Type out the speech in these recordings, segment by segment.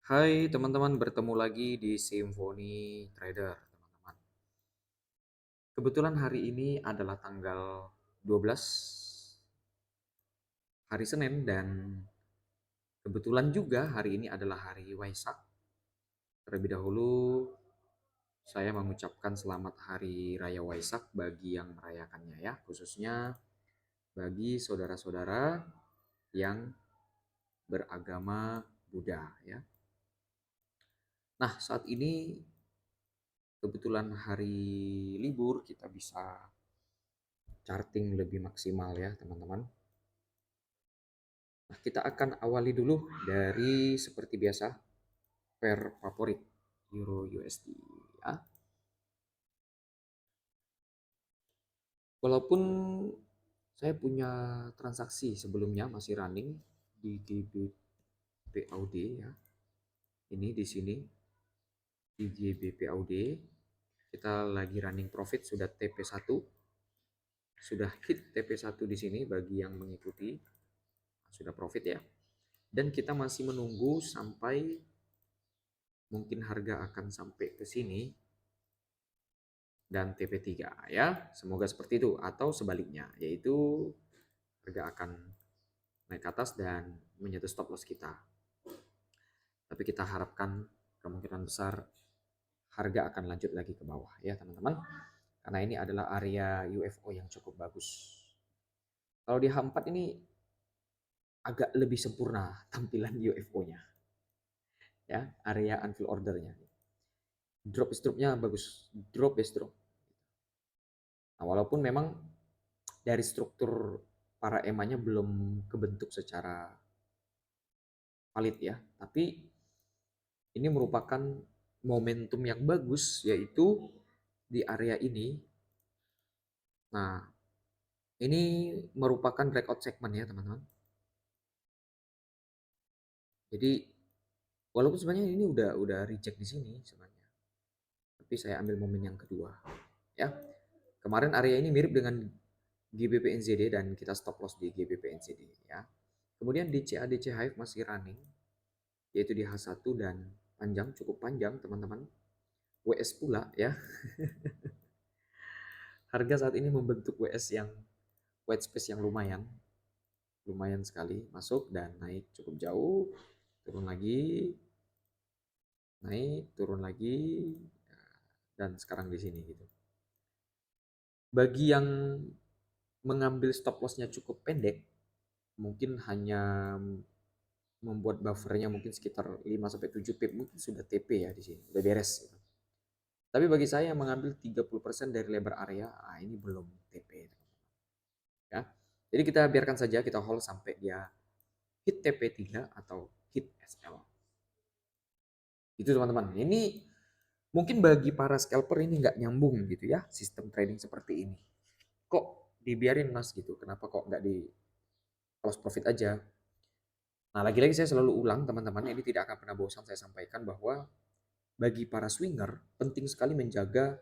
Hai teman-teman, bertemu lagi di Symphony Trader, teman-teman. Kebetulan hari ini adalah tanggal 12 hari Senin dan kebetulan juga hari ini adalah hari Waisak. Terlebih dahulu saya mengucapkan selamat hari Raya Waisak bagi yang merayakannya ya, khususnya bagi saudara-saudara yang beragama Buddha ya. Nah, saat ini kebetulan hari libur kita bisa charting lebih maksimal ya teman-teman. Nah, kita akan awali dulu dari seperti biasa pair favorit Euro USD ya. Walaupun saya punya transaksi sebelumnya masih running di GBP ya. Ini di sini di GBP kita lagi running profit sudah TP1, sudah hit TP1 di sini bagi yang mengikuti sudah profit ya. Dan kita masih menunggu sampai mungkin harga akan sampai ke sini dan TP3 ya. Semoga seperti itu atau sebaliknya, yaitu harga akan naik ke atas dan menyentuh stop loss kita. Tapi kita harapkan kemungkinan besar harga akan lanjut lagi ke bawah ya teman-teman. Karena ini adalah area UFO yang cukup bagus. Kalau di H4 ini agak lebih sempurna tampilan UFO-nya ya, area unfill ordernya. Drop strike-nya bagus, drop base drop. Nah, walaupun memang dari struktur para EMA-nya belum kebentuk secara valid ya, tapi ini merupakan momentum yang bagus yaitu di area ini. Nah, ini merupakan breakout segment ya teman-teman. Jadi walaupun sebenarnya ini udah reject di sini sebenarnya, tapi saya ambil momen yang kedua ya. Kemarin area ini mirip dengan GBP NZD dan kita stop loss di GBP NZD ya. Kemudian di CADC Hive masih running yaitu di H1 dan panjang, cukup panjang teman-teman. WS pula ya. Harga saat ini membentuk WS yang white space yang lumayan sekali, masuk dan naik cukup jauh, turun lagi, naik, turun lagi, dan sekarang di sini gitu. Bagi yang mengambil stop lossnya cukup pendek, mungkin hanya membuat buffernya mungkin sekitar 5-7 pip, mungkin sudah TP ya di sini, udah beres gitu. Tapi bagi saya yang mengambil 30% dari lebar area, ini belum TP. Ya. Jadi kita biarkan saja, kita hold sampai dia hit TP3 atau hit SL. Itu teman-teman. Ini mungkin bagi para scalper ini nggak nyambung gitu ya, sistem trading seperti ini. Kok dibiarin mas gitu? Kenapa kok nggak di close profit aja? Nah, lagi-lagi saya selalu ulang teman-teman, ini tidak akan pernah bosan saya sampaikan bahwa bagi para swinger penting sekali menjaga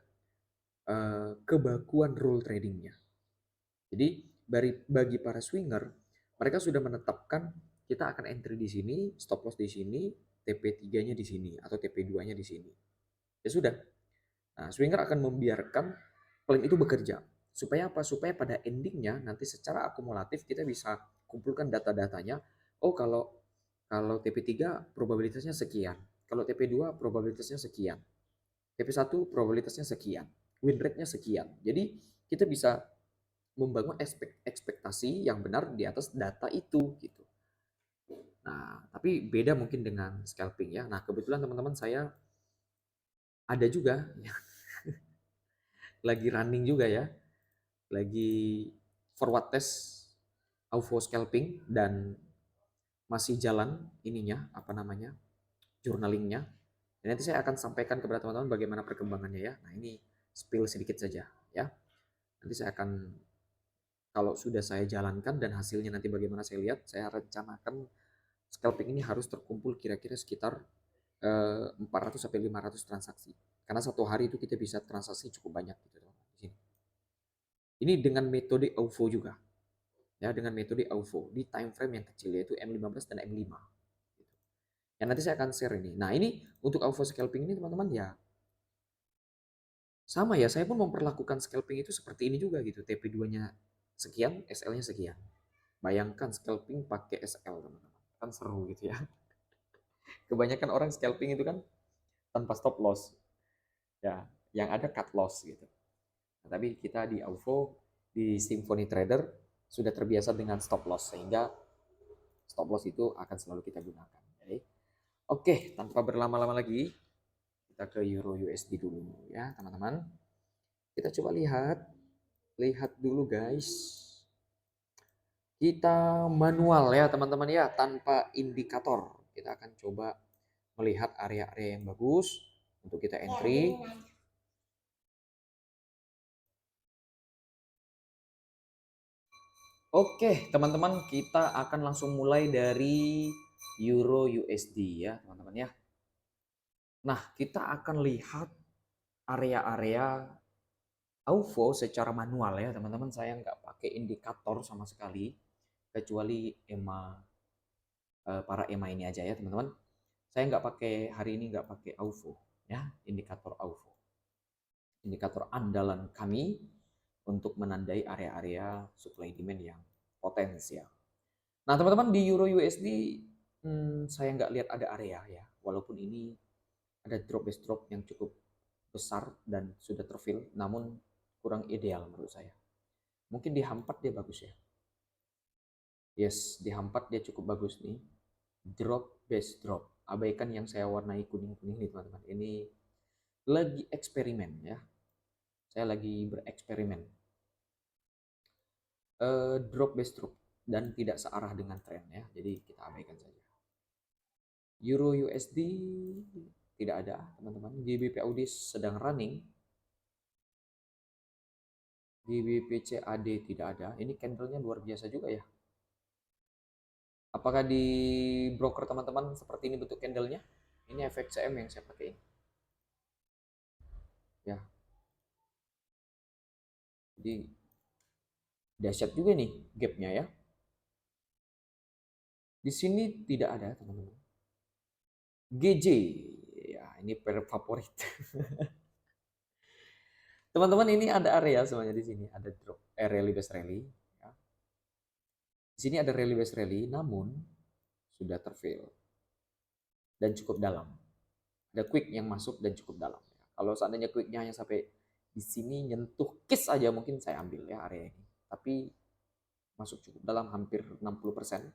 kebakuan rule tradingnya. Jadi bagi para swinger, mereka sudah menetapkan kita akan entry di sini, stop loss di sini, TP3-nya di sini atau TP2-nya di sini. Ya sudah. Nah, swinger akan membiarkan plan itu bekerja. Supaya apa? Supaya pada endingnya nanti secara akumulatif kita bisa kumpulkan data-datanya. Oh, kalau TP3 probabilitasnya sekian. Kalau TP2 probabilitasnya sekian. TP1 probabilitasnya sekian. Win rate-nya sekian. Jadi kita bisa membangun ekspektasi yang benar di atas data itu gitu. Nah, tapi beda mungkin dengan scalping ya. Nah, kebetulan teman-teman saya ada juga yang lagi running juga ya, lagi forward test AUFO scalping dan masih jalan ininya apa namanya journalingnya. Dan nanti saya akan sampaikan kepada teman-teman bagaimana perkembangannya ya. Nah, ini spill sedikit saja ya. Nanti saya akan kalau sudah saya jalankan dan hasilnya nanti bagaimana saya lihat, saya rencanakan scalping ini harus terkumpul kira-kira sekitar 400 sampai 500 transaksi. Karena satu hari itu kita bisa transaksi cukup banyak gitu di sini. Ini dengan metode AUFO juga. Ya, dengan metode AUFO di time frame yang kecil yaitu M15 dan M5. Ya nanti saya akan share ini. Nah ini untuk AUVO scalping ini teman-teman ya sama ya, saya pun memperlakukan scalping itu seperti ini juga gitu. TP2-nya sekian, SL-nya sekian. Bayangkan scalping pakai SL teman-teman. Kan seru gitu ya. Kebanyakan orang scalping itu kan tanpa stop loss. Ya, yang ada cut loss gitu. Nah, tapi kita di AUVO, di Symphony Trader sudah terbiasa dengan stop loss sehingga stop loss itu akan selalu kita gunakan. Oke, tanpa berlama-lama lagi, kita ke Euro USD dulu ya teman-teman. Kita coba lihat dulu guys. Kita manual ya teman-teman ya, tanpa indikator. Kita akan coba melihat area-area yang bagus untuk kita entry. Oke, teman-teman, kita akan langsung mulai dari Euro USD ya, teman-teman ya. Nah, kita akan lihat area-area AUVO secara manual ya, teman-teman. Saya nggak pakai indikator sama sekali, kecuali para EMA ini aja ya, teman-teman. Saya nggak pakai hari ini nggak pakai AUVO ya, indikator AUVO. Indikator andalan kami untuk menandai area-area supply demand yang potensial. Nah, teman-teman di Euro USD saya nggak lihat ada area ya, walaupun ini ada drop base drop yang cukup besar dan sudah terfill, namun kurang ideal menurut saya. Mungkin di H4 dia bagus ya. Yes, di H4 dia cukup bagus nih. Drop base drop. Abaikan yang saya warnai kuning-kuning nih teman-teman. Ini lagi eksperimen ya. Saya lagi bereksperimen. Drop base drop dan tidak searah dengan tren ya. Jadi kita abaikan saja. Euro USD tidak ada teman-teman. GBP/AUD sedang running. GBP/CAD tidak ada. Ini candlenya luar biasa juga ya. Apakah di broker teman-teman seperti ini bentuk candlenya? Ini FXCM yang saya pakai ini. Ya. Jadi dahsyat juga nih gapnya ya. Di sini tidak ada teman-teman. GJ, ya ini favorit. Teman-teman ini ada area semuanya di sini, ada drop, rally base rally. Ya. Di sini ada rally base rally, namun sudah terfail dan cukup dalam. Ada quick yang masuk dan cukup dalam. Kalau seandainya quicknya hanya sampai di sini nyentuh kiss aja mungkin saya ambil ya area ini. Tapi masuk cukup dalam hampir 60%.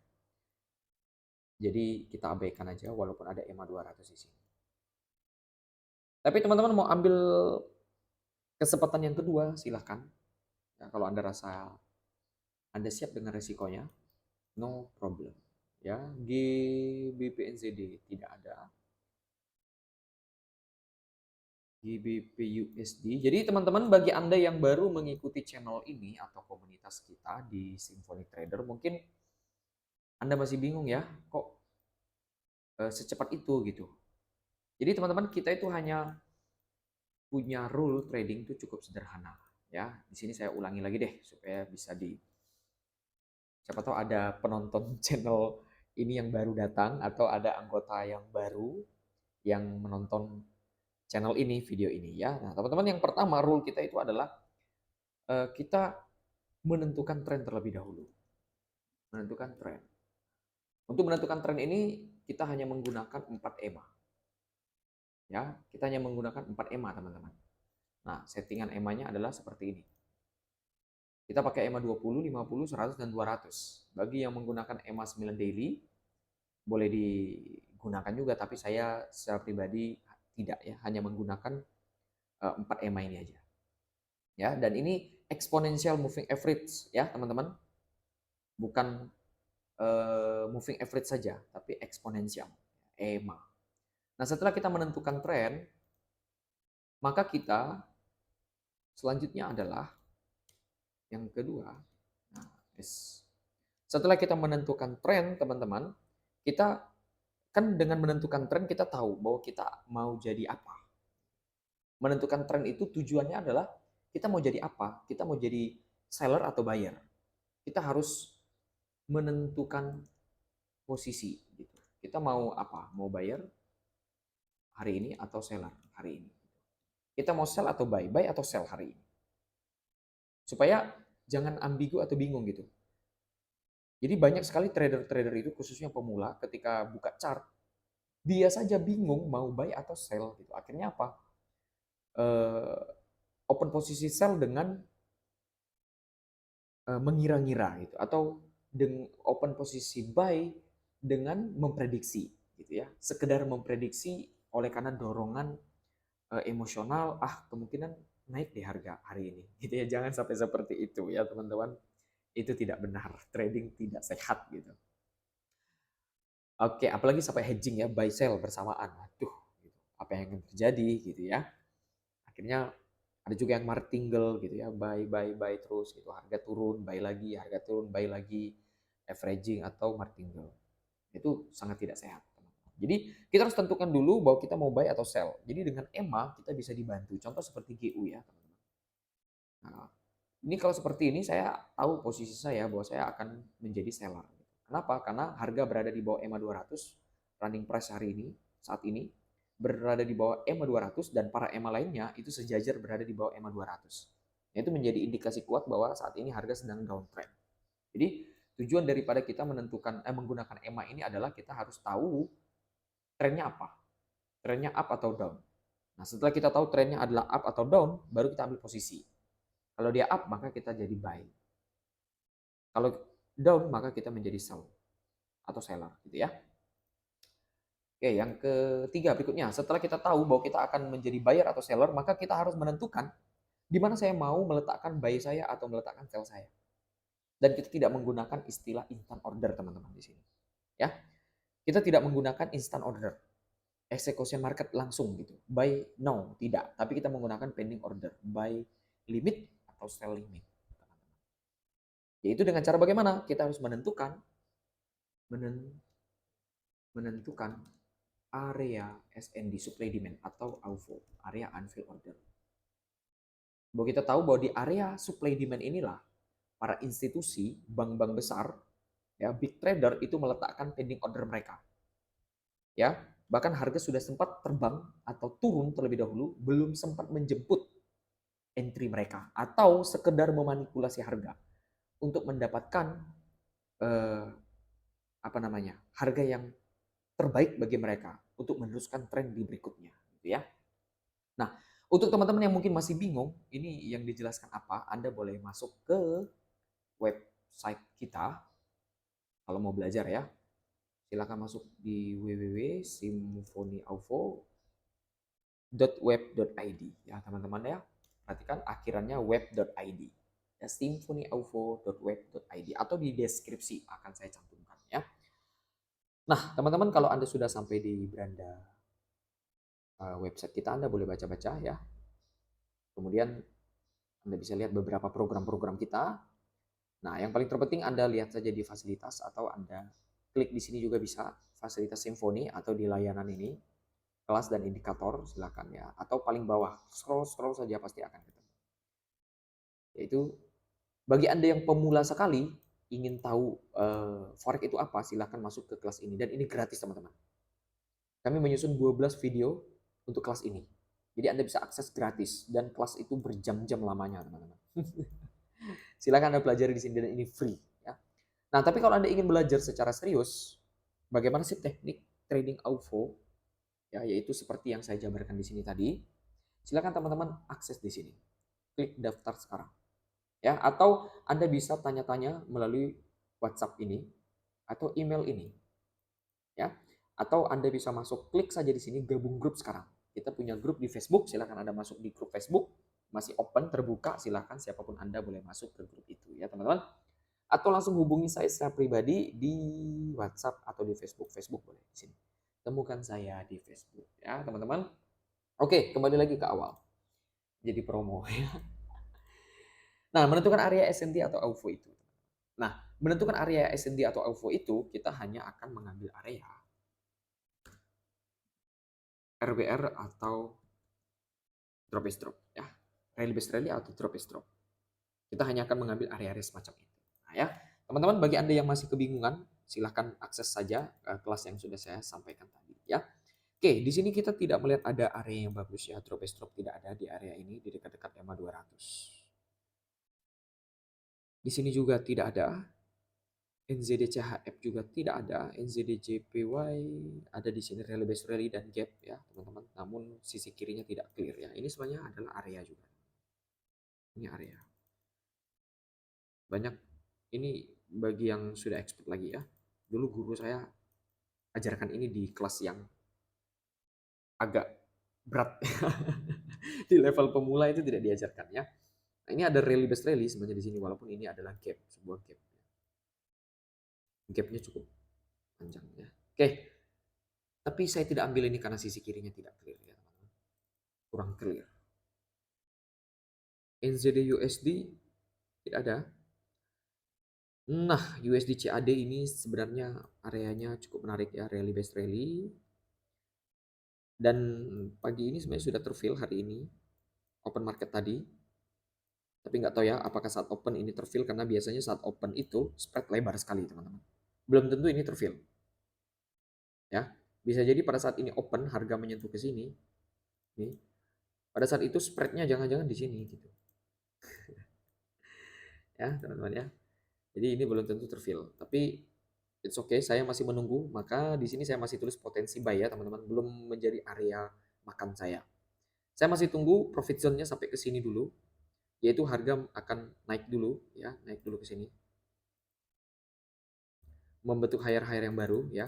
Jadi kita abaikan aja walaupun ada EMA 200 di sini. Tapi teman-teman mau ambil kesempatan yang kedua, silahkan. Ya, kalau Anda rasa Anda siap dengan resikonya, no problem. Ya, GBP/NZD tidak ada. GBP/USD. Jadi teman-teman bagi Anda yang baru mengikuti channel ini atau komunitas kita di Symphony Trader, mungkin Anda masih bingung ya, kok secepat itu gitu. Jadi teman-teman kita itu hanya punya rule trading itu cukup sederhana ya. Di sini saya ulangi lagi deh supaya bisa siapa tahu ada penonton channel ini yang baru datang atau ada anggota yang baru yang menonton channel ini, video ini ya. Nah, teman-teman yang pertama rule kita itu adalah kita menentukan tren terlebih dahulu. Menentukan tren. Untuk menentukan tren ini kita hanya menggunakan 4 EMA. Ya, kita hanya menggunakan 4 EMA, teman-teman. Nah, settingan EMA-nya adalah seperti ini. Kita pakai EMA 20, 50, 100 dan 200. Bagi yang menggunakan EMA 9 daily boleh digunakan juga, tapi saya secara pribadi tidak ya, hanya menggunakan 4 EMA ini aja. Ya, dan ini exponential moving average ya, teman-teman. Bukan moving average saja, tapi eksponensial, EMA. Nah, setelah kita menentukan tren, maka kita selanjutnya adalah yang kedua. Nah, setelah kita menentukan tren, teman-teman, kita kan dengan menentukan tren kita tahu bahwa kita mau jadi apa. Menentukan tren itu tujuannya adalah kita mau jadi apa? Kita mau jadi seller atau buyer. Kita harus menentukan posisi gitu. Kita mau apa? Mau buyer hari ini atau seller hari ini? Kita mau sell atau buy atau sell hari ini. Supaya jangan ambigu atau bingung gitu. Jadi banyak sekali trader-trader itu khususnya pemula ketika buka chart dia saja bingung mau buy atau sell gitu. Akhirnya apa? Open posisi sell dengan mengira-ngira gitu atau dengan open posisi buy dengan memprediksi gitu ya. Sekedar memprediksi oleh karena dorongan emosional, kemungkinan naik di harga hari ini gitu ya. Jangan sampai seperti itu ya teman-teman. Itu tidak benar. Trading tidak sehat gitu. Oke, apalagi sampai hedging ya, buy sell bersamaan. Aduh, gitu. Apa yang akan terjadi gitu ya. Akhirnya ada juga yang martingale gitu ya, buy terus gitu. Harga turun, buy lagi, harga turun, buy lagi, averaging atau martingale. Itu sangat tidak sehat. Jadi kita harus tentukan dulu bahwa kita mau buy atau sell. Jadi dengan EMA kita bisa dibantu. Contoh seperti GU ya, teman-teman. Nah, ini kalau seperti ini saya tahu posisi saya bahwa saya akan menjadi seller. Kenapa? Karena harga berada di bawah EMA 200, running price hari ini, saat ini, berada di bawah EMA 200 dan para EMA lainnya itu sejajar berada di bawah EMA 200. Nah, itu menjadi indikasi kuat bahwa saat ini harga sedang downtrend. Jadi tujuan daripada kita menggunakan EMA ini adalah kita harus tahu trennya apa. Trennya up atau down. Nah, setelah kita tahu trennya adalah up atau down, baru kita ambil posisi. Kalau dia up, maka kita jadi buy. Kalau down, maka kita menjadi sell atau seller gitu ya. Oke, yang ketiga berikutnya, setelah kita tahu bahwa kita akan menjadi buyer atau seller, maka kita harus menentukan di mana saya mau meletakkan buy saya atau meletakkan sell saya. Dan kita tidak menggunakan istilah instant order, teman-teman di sini. Ya. Kita tidak menggunakan instant order. Execution market langsung gitu. Buy now, tidak. Tapi kita menggunakan pending order. Buy limit atau sell limit. Yaitu dengan cara bagaimana? Kita harus menentukan area SND, supply demand atau AUFO, area unfilled order. Bahwa kita tahu bahwa di area supply demand inilah para institusi, bank-bank besar, ya, big trader itu meletakkan pending order mereka. Ya, bahkan harga sudah sempat terbang atau turun terlebih dahulu, belum sempat menjemput entry mereka atau sekedar memanipulasi harga untuk mendapatkan harga yang terbaik bagi mereka untuk meneruskan tren di berikutnya, gitu ya. Nah, untuk teman-teman yang mungkin masih bingung, ini yang dijelaskan apa, Anda boleh masuk ke website kita kalau mau belajar ya. Silakan masuk di www.symphonyaufo.web.id ya teman-teman ya. Perhatikan akhirannya web.id. Ya, symphonyaufo.web.id atau di deskripsi akan saya cantumkan ya. Nah, teman-teman kalau Anda sudah sampai di beranda website kita, Anda boleh baca-baca ya. Kemudian Anda bisa lihat beberapa program-program kita. Nah, yang paling terpenting Anda lihat saja di fasilitas atau Anda klik di sini juga bisa fasilitas Symphony atau di layanan ini kelas dan indikator silakan ya atau paling bawah scroll saja pasti akan ketemu. Yaitu bagi Anda yang pemula sekali ingin tahu forex itu apa, silakan masuk ke kelas ini dan ini gratis teman-teman. Kami menyusun 12 video untuk kelas ini. Jadi Anda bisa akses gratis dan kelas itu berjam-jam lamanya teman-teman. Silakan Anda pelajari di sini dan ini free ya. Nah, tapi kalau Anda ingin belajar secara serius bagaimana sih teknik trading AUFO ya, yaitu seperti yang saya jabarkan di sini tadi, silakan teman-teman akses di sini. Klik daftar sekarang. Ya, atau Anda bisa tanya-tanya melalui WhatsApp ini atau email ini. Ya. Atau Anda bisa masuk, klik saja di sini gabung grup sekarang. Kita punya grup di Facebook, silakan Anda masuk di grup Facebook, masih open, terbuka, silakan siapapun Anda boleh masuk ke grup itu ya, teman-teman. Atau langsung hubungi saya secara pribadi di WhatsApp atau di Facebook. Facebook boleh di sini. Temukan saya di Facebook ya, teman-teman. Oke, kembali lagi ke awal. Jadi promo ya. Nah, menentukan area SND atau AUFO itu. Nah, menentukan area SND atau AUFO itu kita hanya akan mengambil area RBR atau drop is drop ya. Rally based rally atau drop is drop. Kita hanya akan mengambil area-area semacam itu. Nah, ya. Teman-teman, bagi Anda yang masih kebingungan, silahkan akses saja kelas yang sudah saya sampaikan tadi ya. Oke, di sini kita tidak melihat ada area yang bagus ya. Drop and drop tidak ada di area ini, di dekat-dekat EMA 200. Di sini juga tidak ada. NZD-CHF juga tidak ada. NZD-JPY ada di sini rally base rally dan gap ya teman-teman. Namun sisi kirinya tidak clear ya. Ini sebenarnya adalah area juga. Ini area. Banyak ini bagi yang sudah expert lagi ya. Dulu guru saya ajarkan ini di kelas yang agak berat. Di level pemula itu tidak diajarkan ya. Nah, ini ada rally base rally sebenarnya di sini walaupun ini adalah gap, sebuah gap. Gapnya cukup panjang ya. Oke. Tapi saya tidak ambil ini karena sisi kirinya tidak clear ya teman-teman. Kurang clear. NZD USD tidak ada. Nah, USD CAD ini sebenarnya areanya cukup menarik ya, rally base rally. Dan pagi ini sebenarnya sudah terfill hari ini open market tadi. Tapi nggak tahu ya apakah saat open ini terfill karena biasanya saat open itu spread lebar sekali teman-teman. Belum tentu ini terfill. Ya, bisa jadi pada saat ini open harga menyentuh ke sini. Nih. Pada saat itu spreadnya jangan-jangan di sini gitu. Ya, teman-teman ya. Jadi ini belum tentu terfill, tapi it's okay, saya masih menunggu, maka di sini saya masih tulis potensi buy ya teman-teman, belum menjadi area makan saya. Saya masih tunggu profit zone-nya sampai ke sini dulu, yaitu harga akan naik dulu ya, naik dulu ke sini. Membentuk higher-higher yang baru ya,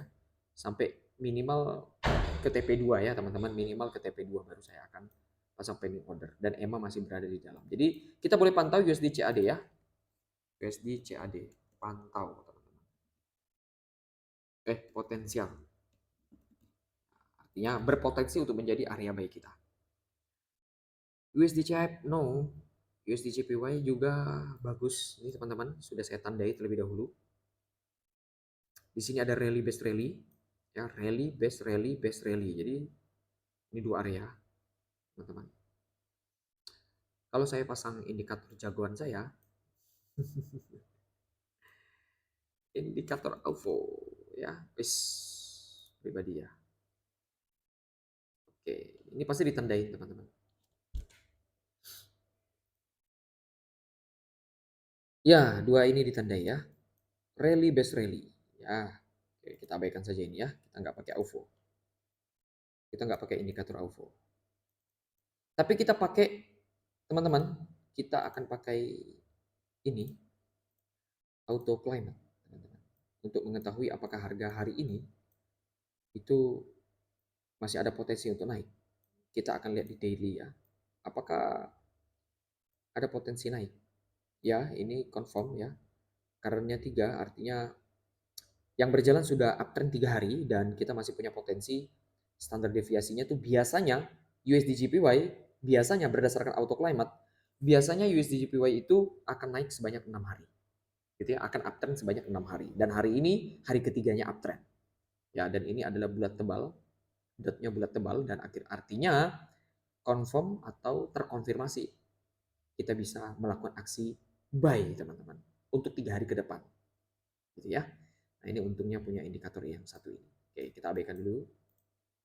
sampai minimal ke TP2 ya teman-teman, minimal ke TP2 baru saya akan pasang pending order dan EMA masih berada di dalam. Jadi kita boleh pantau USD CAD ya. USD CAD pantau teman-teman. Potensial. Artinya berpotensi untuk menjadi area buy kita. USD CHF no. USD JPY juga bagus. Ini teman-teman sudah saya tandai terlebih dahulu. Di sini ada rally base rally, ya rally base rally base rally. Jadi ini dua area, teman-teman. Kalau saya pasang indikator jagoan saya, indikator AUFO ya, pribadi ya. Oke, ini pasti ditandai teman-teman. Ya, dua ini ditandai ya. Rally base rally. Ya, oke, kita abaikan saja ini ya. Kita nggak pakai AUFO. Kita nggak pakai indikator AUFO. Tapi kita pakai, teman-teman, kita akan pakai ini, auto climate, teman-teman. Untuk mengetahui apakah harga hari ini itu masih ada potensi untuk naik. Kita akan lihat di daily ya. Apakah ada potensi naik? Ya, ini confirm ya. Karena 3 artinya yang berjalan sudah uptrend 3 hari dan kita masih punya potensi. Standar deviasinya tuh biasanya USD JPY biasanya berdasarkan auto climate biasanya USD JPY itu akan naik sebanyak 6 hari. Gitu ya, akan uptrend sebanyak 6 hari dan hari ini hari ketiganya uptrend. Ya, dan ini adalah bulat tebal. Dotnya bulat tebal dan artinya confirm atau terkonfirmasi kita bisa melakukan aksi buy teman-teman untuk 3 hari ke depan. Gitu ya. Nah, ini untungnya punya indikator yang satu ini. Oke, kita abaikan dulu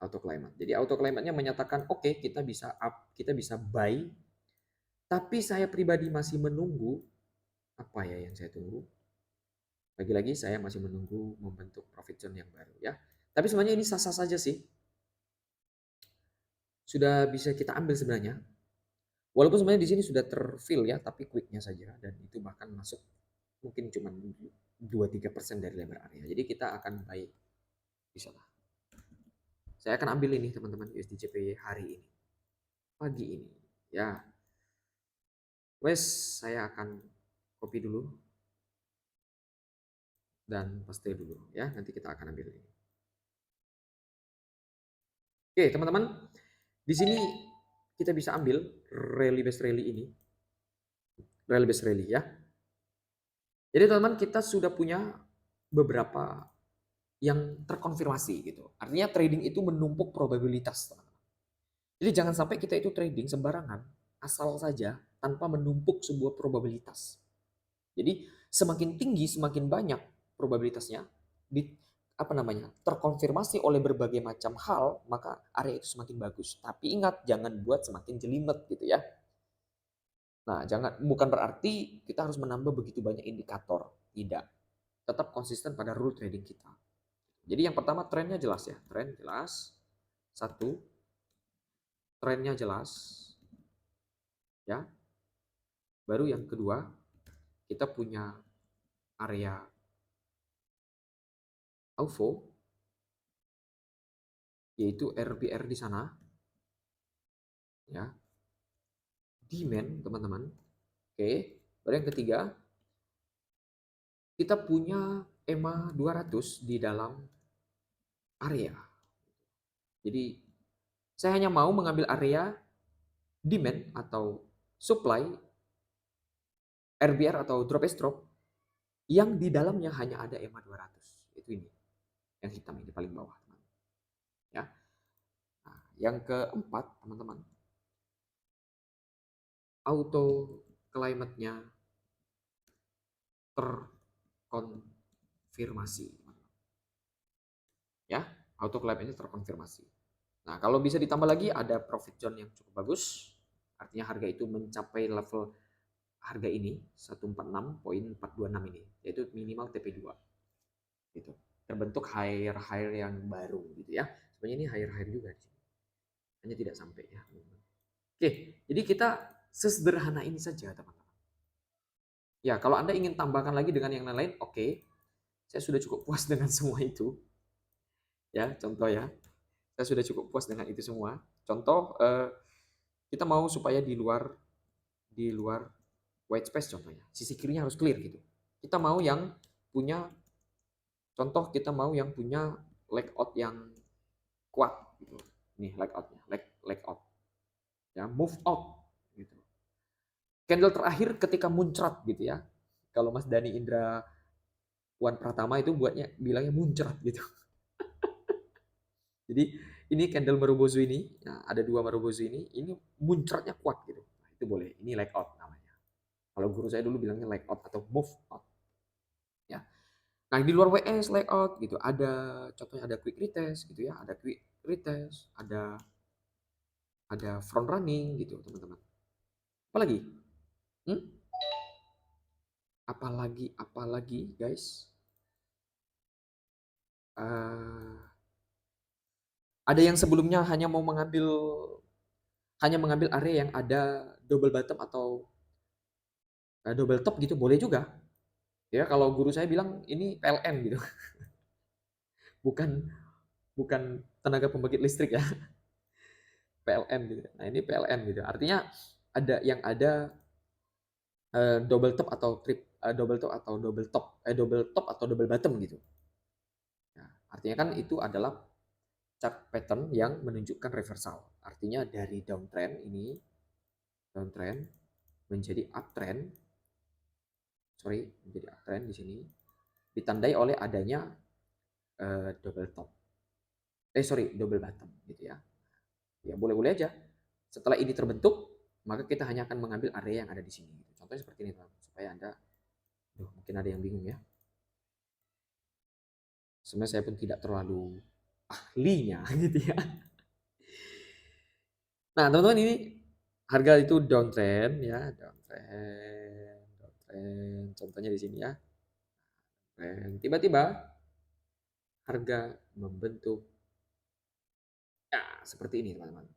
auto climate. Jadi auto climate-nya menyatakan oke, kita bisa up, kita bisa buy. Tapi saya pribadi masih menunggu apa ya yang saya tunggu? Lagi-lagi saya masih menunggu membentuk profit zone yang baru ya. Tapi sebenarnya ini sah-sah saja sih. Sudah bisa kita ambil sebenarnya. Walaupun sebenarnya di sini sudah terfill ya, tapi quicknya saja dan itu bahkan masuk mungkin cuma 2-3% dari lebar area. Jadi kita akan buy bisa lah. Saya akan ambil ini teman-teman USD JPY hari ini. Pagi ini ya. Wes, saya akan copy dulu dan paste dulu ya. Nanti kita akan ambil ini. Oke, teman-teman. Di sini kita bisa ambil rally base rally ini. Rally base rally ya. Jadi teman-teman kita sudah punya beberapa yang terkonfirmasi gitu. Artinya trading itu menumpuk probabilitas, teman-teman. Jadi jangan sampai kita itu trading sembarangan, asal saja tanpa menumpuk sebuah probabilitas. Jadi semakin tinggi, semakin banyak probabilitasnya, terkonfirmasi oleh berbagai macam hal, maka area itu semakin bagus. Tapi ingat, jangan buat semakin jelimet gitu ya. Nah, bukan berarti kita harus menambah begitu banyak indikator. Tidak. Tetap konsisten pada rule trading kita. Jadi yang pertama trennya jelas ya. Tren jelas. Satu, trennya jelas. Ya. Baru yang kedua, kita punya area AUFO, yaitu RBR di sana. Ya. Demand, teman-teman. Oke. Baru yang ketiga, kita punya EMA 200 di dalam area. Jadi saya hanya mau mengambil area demand atau supply RBR atau drop strop yang di dalamnya hanya ada EMA 200. Itu ini. Yang hitam ini paling bawah, teman. Ya. Nah, yang keempat, teman-teman. Auto climate-nya terkonfirmasi. Ya, auto climate-nya terkonfirmasi. Nah, kalau bisa ditambah lagi ada profit zone yang cukup bagus. Artinya harga itu mencapai level harga ini 146.426 ini, yaitu minimal TP2. Gitu. Terbentuk higher yang baru gitu ya. Sebenarnya ini higher juga di sini. Hanya tidak sampai ya. Oke, jadi kita sesederhana ini saja, teman-teman. Ya, kalau Anda ingin tambahkan lagi dengan yang lain-lain, oke. Saya sudah cukup puas dengan semua itu. Ya, contoh ya. Saya sudah cukup puas dengan itu semua. Contoh, kita mau supaya di luar white space contohnya. Sisi kirinya harus clear gitu. Kita mau yang punya, contoh kita mau yang punya leg out yang kuat gitu. Nih leg outnya, leg out. Ya, move out gitu. Candle terakhir ketika muncrat gitu ya. Kalau Mas Dani Indra Wan Pratama itu bilangnya muncrat gitu. Jadi ini candle Marubozu ini, nah ada dua Marubozu ini muncratnya kuat gitu. Nah, itu boleh. Ini leg out namanya. Kalau guru saya dulu bilangnya leg out atau move out. Ya. Nah, di luar WS layout gitu, ada contohnya ada quick retest gitu ya, ada quick retest, ada front running gitu, teman-teman. Apalagi? Hmm? Apalagi, guys? Ada yang sebelumnya hanya mengambil area yang ada double bottom atau double top gitu, boleh juga. Ya, kalau guru saya bilang ini PLN gitu. bukan tenaga pembangkit listrik ya. PLN gitu. Nah, ini PLN gitu. Artinya ada double top atau double top atau double top atau double bottom gitu. Nah, artinya kan itu adalah chart pattern yang menunjukkan reversal. Artinya dari downtrend menjadi uptrend, menjadi uptrend di sini ditandai oleh adanya double top. Double bottom gitu ya. Ya boleh-boleh aja. Setelah ini terbentuk, maka kita hanya akan mengambil area yang ada di sini. Contohnya seperti ini, teman, supaya Anda, mungkin ada yang bingung ya. Sebenarnya saya pun tidak terlalu ahlinya gitu ya. Nah, teman-teman, ini harga itu downtrend ya, downtrend. Contohnya di sini ya. Dan tiba-tiba harga membentuk ya seperti ini, teman-teman.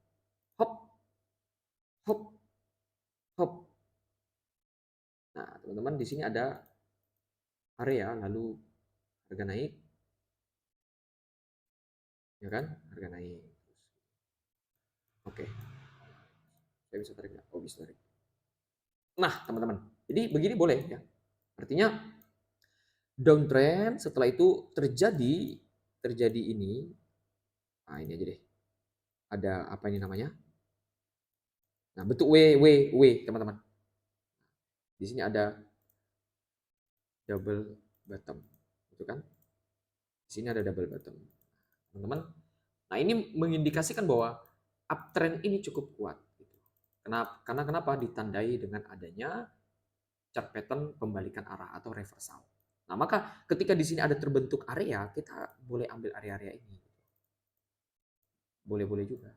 Hop, hop, hop. Nah, teman-teman, di sini ada area, lalu harga naik, ya kan? Harga naik. Oke, saya bisa tarik nggak? Oh, bisa tarik. Nah, teman-teman, jadi begini boleh ya. Artinya downtrend, setelah itu terjadi ini. Nah, ini aja deh. Ada apa ini namanya? Nah, bentuk W, teman-teman. Di sini ada double bottom, gitu kan? Di sini ada double bottom, teman-teman. Nah, ini mengindikasikan bahwa uptrend ini cukup kuat. Gitu. Karena kenapa? Ditandai dengan adanya chart pattern pembalikan arah atau reversal. Nah, maka ketika di sini ada terbentuk area, kita boleh ambil area-area ini. Boleh-boleh juga.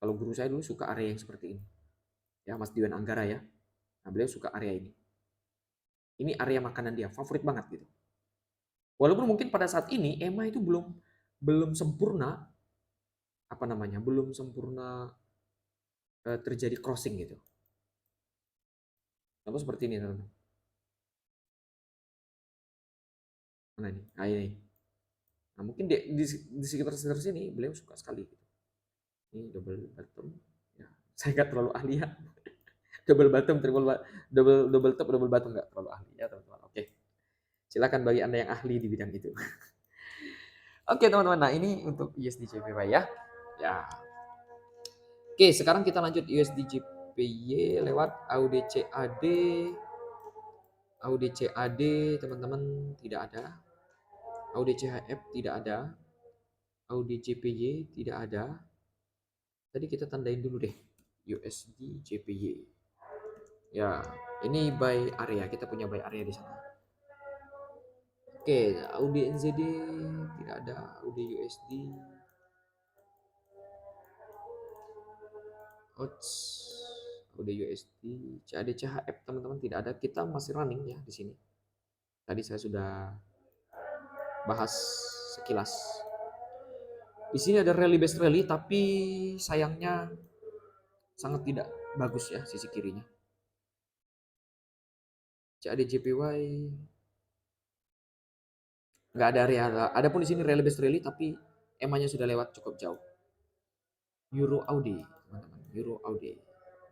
Kalau guru saya dulu suka area yang seperti ini. Ya, Mas Diwan Anggara ya. Nah, beliau suka area ini. Ini area makanan dia, favorit banget gitu. Walaupun mungkin pada saat ini Emma itu belum belum sempurna, apa namanya, belum sempurna terjadi crossing gitu. Contoh seperti ini teman-teman. Mana ini? Nah, ini. Nah, mungkin di sekitar sini beliau suka sekali gitu. Ini double bottom. Ya, saya nggak terlalu ahli ya. Double bottom, double top, double bottom nggak terlalu ahli ya teman-teman. Oke. Silakan bagi Anda yang ahli di bidang itu. Oke teman-teman, nah ini untuk USD-JPY ya. Ya. Oke, sekarang kita lanjut USD-JPY lewat AUD-CAD. AUD-CAD teman-teman tidak ada. AUD-CHF tidak ada. AUD-JPY tidak ada. Tadi kita tandain dulu deh. USD-JPY. Ya, ini buy area. Kita punya buy area di sana. Oke, AUD-NZD tidak ada. AUD-USD. Ouch. Udah USD, CAD, CHF teman-teman tidak ada. Kita masih running ya di sini. Tadi saya sudah bahas sekilas. Di sini ada rally based rally tapi sayangnya sangat tidak bagus ya sisi kirinya. CAD JPY nggak ada area. Adapun di sini rally based rally tapi EMA-nya sudah lewat cukup jauh. Euro Audi teman-teman, Euro Audi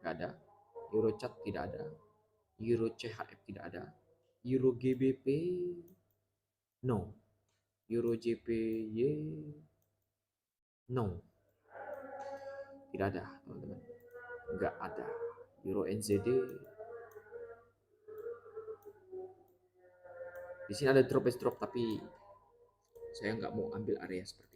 nggak ada. Euro CHF tidak ada. Euro CHF tidak ada. Euro GBP no. Euro JPY no. Tidak ada, teman-teman. Nggak ada. Euro NZD. Di sini ada drop tapi saya nggak mau ambil area seperti